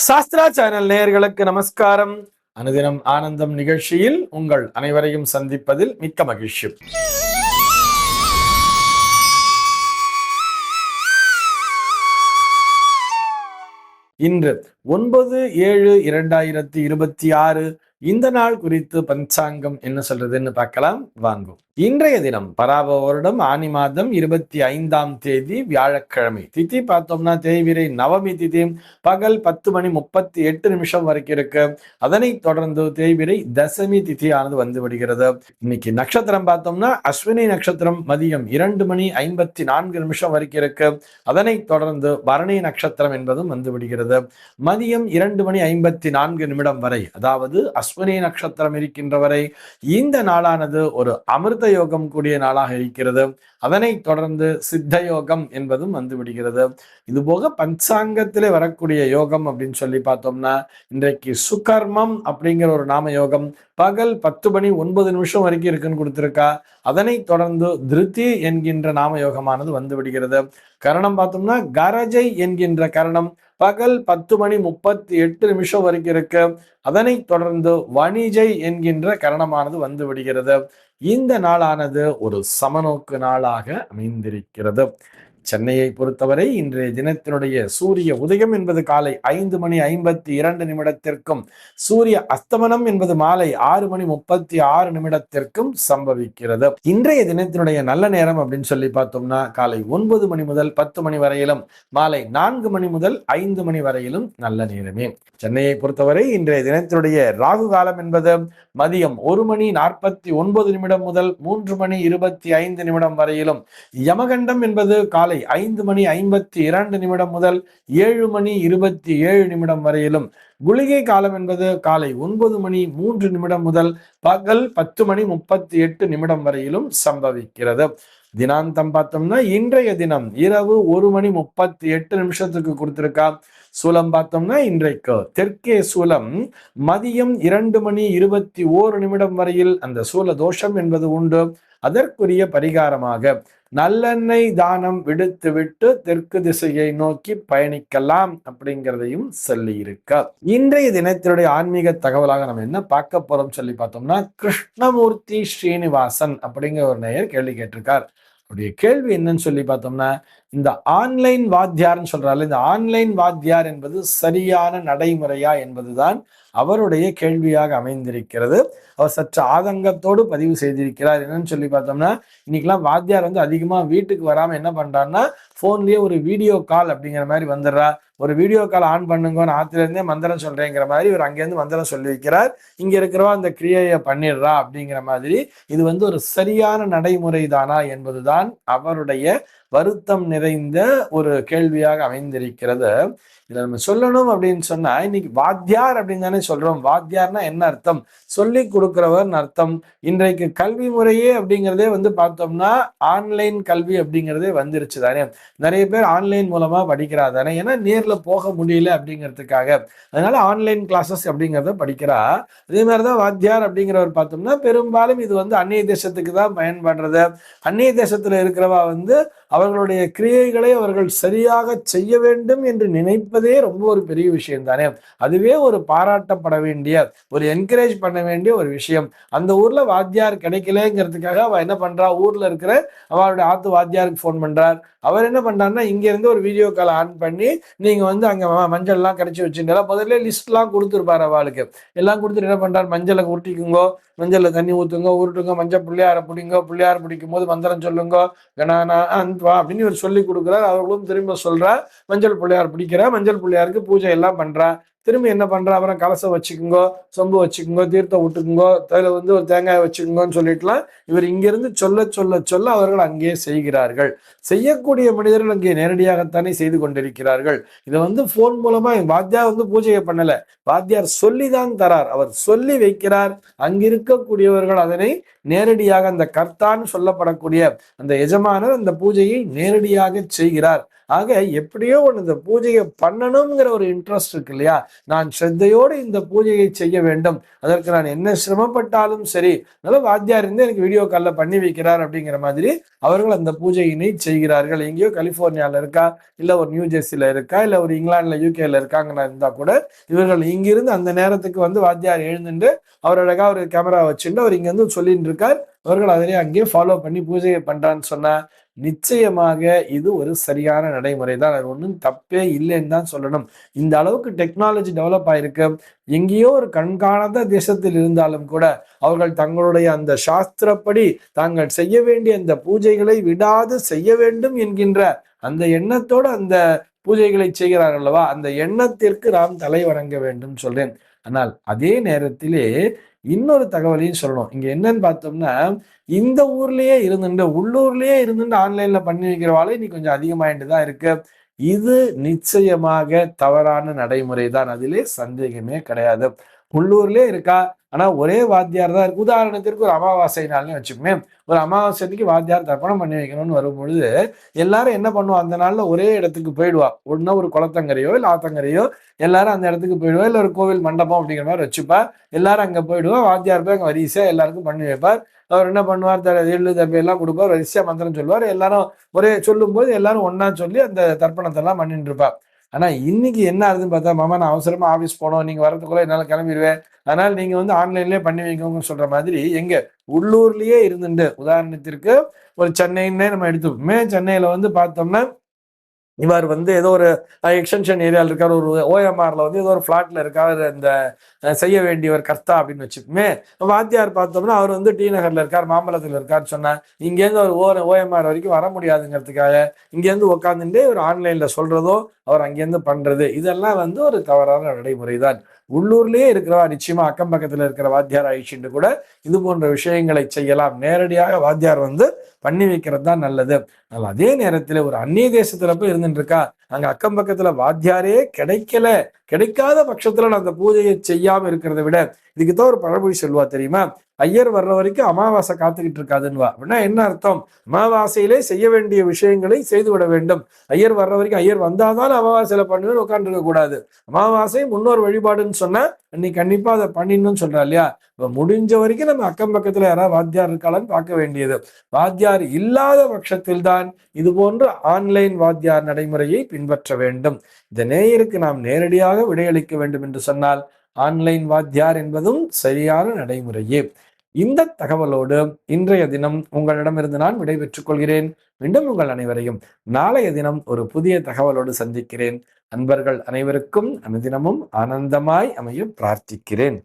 Sastra channel நேயர்களுக்கு நமஸ்காரம். அனுதினம் ஆனந்தம் நிகழ்ச்சியில் உங்கள் அனைவரையும் சந்திப்பதில் மிக்க மகிழ்ச்சி. இன்று 9/7/2026 இந்த நாள் குறித்து பஞ்சாங்கம் என்ன சொல்றதுன்னு பார்க்கலாம் வாங்கும். இன்றைய தினம் பராப வருடம் ஆனி மாதம் 25ஆம் தேதி வியாழக்கிழமை. திதி பார்த்தோம்னா தேய்விரை நவமி திதி பகல் 10:38 வரைக்கும் இருக்கு. அதனை தொடர்ந்து தேய்விரை தசமி திதியானது வந்து விடுகிறது. இன்னைக்கு நட்சத்திரம் பார்த்தோம்னா அஸ்வினி நட்சத்திரம் மதியம் 2:54 வரைக்கும் இருக்கு. அதனை தொடர்ந்து பரணி நட்சத்திரம் என்பதும் வந்து விடுகிறது. மதியம் 2:54 வரை, அதாவது அஸ்வினி நட்சத்திரம் இருக்கின்ற வரை இந்த நாளானது ஒரு அமிர்த யோகம் கூடிய நாளாக இருக்கிறது. அதனை தொடர்ந்து சித்த யோகம் என்பதும் வந்து விடுகிறது. இது போக பஞ்சாங்கத்திலே வரக்கூடிய யோகம் அப்படின்னு சொல்லி பார்த்தோம்னா இன்றைக்கு சுகர்மம் அப்படிங்கிற ஒரு நாம யோகம் பகல் 10:09 வரைக்கும் இருக்குன்னு கொடுத்திருக்கா. அதனை தொடர்ந்து திருத்தி என்கின்ற நாம யோகமானது வந்து விடுகிறது. கரணம் பார்த்தோம்னா கரஜை என்கின்ற கரணம் பகல் 10:38 வரைக்கும் இருக்கு. அதனை தொடர்ந்து வணிஜை என்கின்ற கரணமானது வந்து விடுகிறது. இந்த நாளானது ஒரு சமநோக்கு நாளாக அமைந்திருக்கிறது. சென்னையை பொறுத்தவரை இன்றைய தினத்தினுடைய சூரிய உதயம் என்பது காலை 5:52 சூரிய அஸ்தமனம் என்பது மாலை 6:36 சம்பவிக்கிறது. இன்றைய தினத்தினுடைய நல்ல நேரம் அப்படின்னு சொல்லி பார்த்தோம்னா காலை 9 மணி முதல் 10 மணி வரையிலும், மாலை 4 மணி முதல் 5 மணி வரையிலும் நல்ல நேரமே. சென்னையை பொறுத்தவரை இன்றைய தினத்தினுடைய ராகு காலம் என்பது மதியம் 1:49 முதல் 3:25 வரையிலும், யமகண்டம் என்பது காலை 5:52 முதல் 7:27 வரையிலும், குளிகை காலம் என்பது காலை 9:03 முதல் பகல் 10:38 வரையிலும் சம்பவிக்கிறது. தினாந்தம் பார்த்தோம்னா இன்றைய தினம் இரவு 1:38 கொடுத்திருக்கா. சூலம் பார்த்தோம்னா இன்றைக்கு தெற்கே சூலம் மதியம் 2:21 வரையில் அந்த சூல தோஷம் என்பது உண்டு. அதற்குரிய பரிகாரமாக நல்லெண்ணெய் தானம் விடுத்து விட்டு தெற்கு திசையை நோக்கி பயணிக்கலாம் அப்படிங்கிறதையும் சொல்லி இருக்க. இன்றைய தினத்தினுடைய ஆன்மீக தகவலாக நம்ம என்ன பார்க்க போறோம் சொல்லி பார்த்தோம்னா கிருஷ்ணமூர்த்தி ஸ்ரீனிவாசன் அப்படிங்கிற ஒரு நேயர் கேள்வி கேட்டிருக்கார். அவருடைய கேள்வி என்னன்னு சொல்லி பார்த்தோம்னா, இந்த ஆன்லைன் வாத்தியார்னு சொல்றாரு, இந்த ஆன்லைன் வாத்தியார் என்பது சரியான நடைமுறையா என்பதுதான் அவருடைய கேள்வியாக அமைந்திருக்கிறது. அவர் சற்று ஆதங்கத்தோடு பதிவு செய்திருக்கிறார். என்னன்னு சொல்லி பார்த்தோம்னா, இன்னைக்கெல்லாம் வாத்தியார் வந்து அதிகமா வீட்டுக்கு வராம என்ன பண்றாருன்னா போன்லயே ஒரு வீடியோ கால் அப்படிங்கிற மாதிரி வந்துடுறா. ஒரு வீடியோ கால் ஆன் பண்ணுங்கன்னு ஆத்துல இருந்தே மந்திரம் சொல்றேங்கிற மாதிரி இவர் அங்கேருந்து மந்திரம் சொல்லி வைக்கிறார். இங்க இருக்கிறவா அந்த கிரியையை பண்ணிடுறா அப்படிங்கிற மாதிரி. இது வந்து ஒரு சரியான நடைமுறை தானா என்பதுதான் அவருடைய வருத்தம் நிறைந்த ஒரு கேள்வியாக அமைந்திருக்கிறது. இதை நம்ம சொல்லணும் அப்படின்னு சொன்னா, இன்னைக்கு வாத்தியார் அப்படின்னு தானே சொல்றோம். வாத்தியார்னா என்ன அர்த்தம்? சொல்லி கொடுக்கிறவர் அர்த்தம். இன்றைக்கு கல்வி முறையே அப்படிங்கிறதே வந்து பார்த்தோம்னா ஆன்லைன் கல்வி அப்படிங்கிறதே வந்துருச்சு தானே. நிறைய பேர் ஆன்லைன் மூலமா படிக்கிறா தானே, ஏன்னா நேர்ல போக முடியல அப்படிங்கிறதுக்காக. அதனால ஆன்லைன் கிளாஸஸ் அப்படிங்கிறத படிக்கிறா. அதே மாதிரிதான் வாத்தியார் அப்படிங்கிறவர் பார்த்தோம்னா பெரும்பாலும் இது வந்து அந்நிய தேசத்துக்கு தான் பயன்படுறது. அந்நிய தேசத்துல இருக்கிறவா வந்து அவர்களுடைய கிரியைகளை அவர்கள் சரியாக செய்ய வேண்டும் என்று நினைப்பதே ரொம்ப ஒரு பெரிய விஷயம் தானே. அதுவே ஒரு பாராட்டப்பட வேண்டிய, ஒரு என்கரேஜ் பண்ண வேண்டிய ஒரு விஷயம். அந்த ஊர்ல வாத்தியார் கிடைக்கலங்கிறதுக்காக அவ என்ன பண்றா, ஊர்ல இருக்கிற அவளுடைய ஆத்து வாத்தியாருக்கு போன் பண்றார். அவர் என்ன பண்றாருன்னா இங்க இருந்து ஒரு வீடியோ கால் ஆன் பண்ணி, நீங்க வந்து அங்க மஞ்சள் எல்லாம் கரைச்சி வச்சுட்டா முதல்ல லிஸ்ட் எல்லாம் கொடுத்துருப்பாரு. அவளுக்கு எல்லாம் கொடுத்துட்டு என்ன பண்றாரு, மஞ்சளை உருட்டிக்குங்கோ, மஞ்சள்ல தண்ணி ஊத்துங்க, உருட்டுங்க, மஞ்சள் பிள்ளையார பிடிங்க, பிள்ளையார் பிடிக்கும் போது மந்திரம் சொல்லுங்க, கணானா அன்பா அப்படின்னு இவர் சொல்லி கொடுக்குறார். அவர்களும் திரும்ப சொல்றா, மஞ்சள் பிள்ளையார் பிடிக்கிறா, மஞ்சள் பிள்ளையாருக்கு பூஜை எல்லாம் பண்றா. திரும்பி என்ன பண்றா, அப்புறம் கலசம் வச்சுக்குங்கோ, சொம்பு வச்சுக்குங்கோ, தீர்த்தம் விட்டுக்குங்கோ, அதில் வந்து ஒரு தேங்காய் வச்சுக்குங்கோன்னு சொல்லிட்டுலாம் இவர் இங்கிருந்து சொல்ல சொல்ல சொல்ல அவர்கள் அங்கே செய்கிறார்கள். செய்யக்கூடிய மனிதர்கள் அங்கே நேரடியாகத்தானே செய்து கொண்டிருக்கிறார்கள். இதை வந்து போன் மூலமா வாத்தியார் வந்து பூஜையை பண்ணல, வாத்தியார் சொல்லிதான் தரார், அவர் சொல்லி வைக்கிறார். அங்கிருக்கக்கூடியவர்கள் அதனை நேரடியாக அந்த கர்த்தான்னு சொல்லப்படக்கூடிய அந்த எஜமானர் அந்த பூஜையை நேரடியாக செய்கிறார். ஆக எப்படியோ ஒன்று இந்த பூஜையை பண்ணணுங்கிற ஒரு இன்ட்ரெஸ்ட் இருக்கு இல்லையா, நான் ஸ்ரத்தையோடு இந்த பூஜையை செய்ய வேண்டும், அதற்கு நான் என்ன சிரமப்பட்டாலும் சரி, அதனால வாத்தியார் இருந்து எனக்கு வீடியோ காலில் பண்ணி வைக்கிறார் அப்படிங்கிற மாதிரி அவர்கள் அந்த பூஜையினை செய்கிறார்கள். எங்கேயோ கலிபோர்னியால இருக்கா, இல்ல ஒரு நியூ ஜெர்சில இருக்கா, இல்ல ஒரு இங்கிலாந்துல யூகேல இருக்காங்கன்னா இருந்தா கூட இவர்கள் இங்கிருந்து அந்த நேரத்துக்கு வந்து வாத்தியார் எழுந்துட்டு அவர் அழகா ஒரு கேமரா வச்சுட்டு அவர் இங்க வந்து சொல்லிட்டு இருக்கார், அவர்கள் அதிலே அங்கேயே ஃபாலோ பண்ணி பூஜையை பண்றான்னு சொன்னா நிச்சயமாக இது ஒரு சரியான நடைமுறை தான். அது ஒன்றும் தப்பே இல்லைன்னு தான் சொல்லணும். இந்த அளவுக்கு டெக்னாலஜி டெவலப் ஆயிருக்கு. எங்கேயோ ஒரு கண்காணாத தேசத்தில் இருந்தாலும் கூட அவர்கள் தங்களுடைய அந்த சாஸ்திரப்படி தாங்கள் செய்ய வேண்டிய அந்த பூஜைகளை விடாது செய்ய வேண்டும் என்கின்ற அந்த எண்ணத்தோடு அந்த பூஜைகளை செய்கிறார்கள் அல்லவா, அந்த எண்ணத்திற்கு நாம் தலை வணங்க வேண்டும் சொல்றேன். ஆனால் அதே நேரத்திலே இன்னொரு தகவலையும் சொல்லணும். இங்க என்னன்னு பார்த்தோம்னா, இந்த ஊர்லயே இருந்துட்டு உள்ளூர்லயே இருந்துட்டு ஆன்லைன்ல பண்ணி வைக்கிறவாளே இன்னைக்கு கொஞ்சம் அதிகமாயிட்டு தான் இருக்கு. இது நிச்சயமாக தவறான நடைமுறை தான், அதிலே சந்தேகமே கிடையாது. உள்ளூர்லயே இருக்கா, ஆனா ஒரே வாத்தியார் தான் இருக்கு. உதாரணத்திற்கு ஒரு அமாவாசை நாள்னு வச்சுக்கோமே, ஒரு அமாவாசைக்கு வாத்தியார் தர்ப்பணம் பண்ணி வைக்கணும்னு வரும்பொழுது எல்லாரும் என்ன பண்ணுவோம், அந்த நாள்ல ஒரே இடத்துக்கு போயிடுவா. ஒன்னா ஒரு குளத்தங்கரையோ இல்ல ஆத்தங்கரையோ எல்லாரும் அந்த இடத்துக்கு போயிடுவா, இல்ல ஒரு கோவில் மண்டபம் அப்படிங்கிற மாதிரி வச்சுப்பா. எல்லாரும் அங்க போயிடுவா, வாத்தியார் போய் அங்க வரிசையா எல்லாருக்கும் பண்ணி வைப்பார். அவர் என்ன பண்ணுவார், எள்ளு தப்பி எல்லாம் கொடுப்பார், வரிசையா மந்திரம் சொல்லுவார். எல்லாரும் ஒரே சொல்லும் போது எல்லாரும் ஒன்னா சொல்லி அந்த தர்ப்பணத்தை எல்லாம் பண்ணிட்டு இருப்பா. ஆனா இன்னைக்கு என்ன ஆகுதுன்னு பார்த்தா, மாமா நான் அவசரமா ஆபீஸ் போனோம், நீங்க வரதுக்குள்ள என்னால கிளம்பிடுவேன், அதனால நீங்க வந்து ஆன்லைன்லயே பண்ணி வைக்கோங்கன்னு சொல்ற மாதிரி எங்க உள்ளூர்லயே இருந்துட்டு, உதாரணத்திற்கு ஒரு சென்னைன்னே நம்ம எடுத்துப்போமே, சென்னையில வந்து பார்த்தோம்னா இவர் வந்து ஏதோ ஒரு எக்ஸ்டென்ஷன் ஏரியாவில் இருக்கார், ஒரு ஓஎம்ஆர்ல வந்து ஏதோ ஒரு பிளாட்ல இருக்காரு, இந்த செய்ய வேண்டியவர் கர்த்தா அப்படின்னு வச்சுக்கோமே. வாத்தியார் பார்த்தோம்னா அவர் வந்து டி நகர்ல இருக்கார், மாம்பலத்தில் இருக்கார் சொன்னா இங்கேருந்து அவர் ஓஎம்ஆர் வரைக்கும் வர முடியாதுங்கிறதுக்காக இங்கேருந்து உட்காந்துட்டு ஒரு ஆன்லைன்ல சொல்றதோ அவர் அங்கேருந்து பண்றது, இதெல்லாம் வந்து ஒரு தவறான நடைமுறை தான். உள்ளூர்லயே இருக்கிறவா நிச்சயமா அக்கம் பக்கத்துல இருக்கிற வாத்தியார் ஆயிடுச்சுட்டு கூட இது போன்ற விஷயங்களை செய்யலாம். நேரடியாக வாத்தியார் வந்து பண்ணி வைக்கிறது தான் நல்லது. அதே நேரத்துல ஒரு அந்நிய தேசத்துல போய் இருந்துட்டு இருக்கா, அங்க அக்கம் பக்கத்துல வாத்தியாரே கிடைக்காத பட்சத்துல நான் அந்த பூஜையை செய்யாம இருக்கிறத விட, இதுக்குதான் ஒரு பழமொழி சொல்லுவா தெரியுமா, ஐயர் வர்ற வரைக்கும் அமாவாசை காத்துக்கிட்டு இருக்காதுன்னுவா. அப்படின்னா என்ன அர்த்தம், அமாவாசையிலே செய்ய வேண்டிய விஷயங்களை செய்து விட வேண்டும். ஐயர் வர்ற வரைக்கும், ஐயர் வந்தாதான் அமாவாசையில பண்ணுவேன்னு உட்கார்ந்து இருக்க கூடாது. அமாவாசை முன்னோர் வழிபாடுன்னு சொன்னா இன்னைக்கு கண்டிப்பா அதை பண்ணிடணும்னு சொல்றா இல்லையா. இப்ப முடிஞ்ச வரைக்கும் நம்ம அக்கம் பக்கத்துல யாராவது வாத்தியார் இருக்காளான்னு பார்க்க வேண்டியது. வாத்தியார் இல்லாத பட்சத்தில் தான் இது போன்ற ஆன்லைன் வாத்தியார் நடைமுறையை பின்பற்ற வேண்டும். இந்த நேயருக்கு நாம் நேரடியாக விடையளிக்க வேண்டும் என்று சொன்னால் ஆன்லைன் வாத்தியார் என்பதும் சரியான நடைமுறையே. இந்த தகவலோடு இன்றைய தினம் உங்களிடமிருந்து நான் விடைபெற்றுக் கொள்கிறேன். மீண்டும் உங்கள் அனைவரையும் நாளைய தினம் ஒரு புதிய தகவலோடு சந்திக்கிறேன். அன்பர்கள் அனைவருக்கும் அனுதினமும் ஆனந்தமாய் அமைய பிரார்த்திக்கிறேன்.